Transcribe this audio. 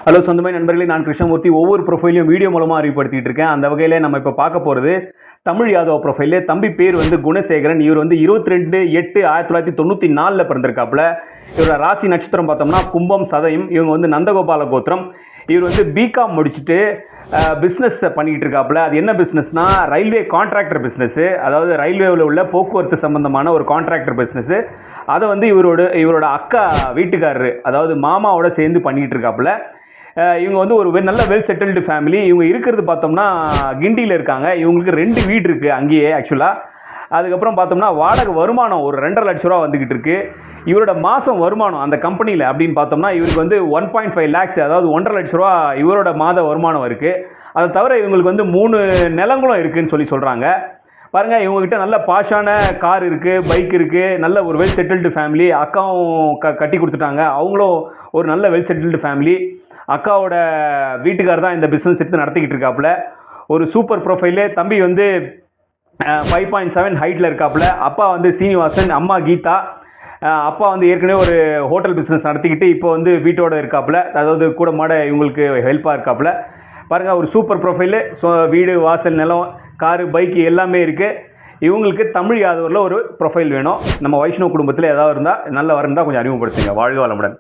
Hello சொந்தமே நண்பர்களே, நான் கிருஷ்ணமூர்த்தி. ஒவ்வொரு ப்ரொஃபைலையும் வீடியோ மூலமாக அறிவுப்படுத்திட்டு இருக்கேன். அந்த வகையில் நம்ம இப்போ பார்க்க போகிறது தமிழ் யாதவ் ப்ரொஃபைலு. தம்பி பேர் குணசேகரன். இவர் 22/8/1994 பிறந்திருக்காப்புல. இவரோட ராசி நட்சத்திரம் பார்த்தோம்னா கும்பம் சதயம். இவங்க நந்தகோபால கோத்திரம். இவர் பிகாம் முடிச்சுட்டு பிஸ்னஸ் பண்ணிக்கிட்டு இருக்காப்புல. அது என்ன பிஸ்னஸ்னா ரயில்வே கான்ட்ராக்டர் பிஸ்னஸ்ஸு. அதாவது ரயில்வேவில் உள்ள போக்குவரத்து சம்பந்தமான ஒரு கான்ட்ராக்டர் பிஸ்னஸ்ஸு. அதை இவரோட அக்கா வீட்டுக்காரரு, அதாவது மாமாவோட சேர்ந்து பண்ணிக்கிட்டு இருக்காப்புல. இவங்க ஒரு நல்ல வெல் செட்டில்டு ஃபேமிலி. இவங்க இருக்கிறது பார்த்தோம்னா கிண்டியில் இருக்காங்க. இவங்களுக்கு 2 வீடு இருக்குது அங்கேயே ஆக்சுவலாக. அதுக்கப்புறம் பார்த்தோம்னா வாடகை வருமானம் ஒரு 2.5 லட்ச ரூபா வந்துக்கிட்டு இருக்குது. இவரோட மாதம் வருமானம் அந்த கம்பெனியில் அப்படின்னு பார்த்தோம்னா இவருக்கு 1.5 lakhs, அதாவது 1.5 லட்ச ரூபா இவரோட மாத வருமானம் இருக்குது. அதை தவிர இவங்களுக்கு 3 நிலங்களும் இருக்குதுன்னு சொல்கிறாங்க. பாருங்கள், இவங்ககிட்ட நல்ல பாஷான கார் இருக்குது, பைக் இருக்குது. நல்ல ஒரு வெல் செட்டில்டு ஃபேமிலி. அக்காவும் கட்டி கொடுத்துட்டாங்க. அவங்களும் ஒரு நல்ல வெல் செட்டில்டு ஃபேமிலி. அக்காவோட வீட்டுக்கார் தான் இந்த பிஸ்னஸ் எடுத்து நடத்திக்கிட்டு இருக்காப்புல. ஒரு சூப்பர் ப்ரொஃபைலு. தம்பி 5.7 ஹைட்டில் இருக்காப்புல. அப்பா சீனிவாசன், அம்மா கீதா. அப்பா ஏற்கனவே ஒரு ஹோட்டல் பிஸ்னஸ் நடத்திக்கிட்டு இப்போ வீட்டோட இருக்காப்புல. அதாவது கூட மாட இவங்களுக்கு ஹெல்ப்பாக இருக்காப்புல. பாருங்கள், ஒரு சூப்பர் ப்ரொஃபைலு. வீடு, வாசல், நிலம், காரு, பைக்கு எல்லாமே இருக்குது. இவங்களுக்கு தமிழ் யாதவரில் ஒரு ப்ரொஃபைல் வேணும். நம்ம வைஷ்ணவ குடும்பத்தில் ஏதாவது இருந்தால் நல்ல வரந்தால் கொஞ்சம் அறிமுகப்படுத்துங்க. வாழ்க வளமுடன்.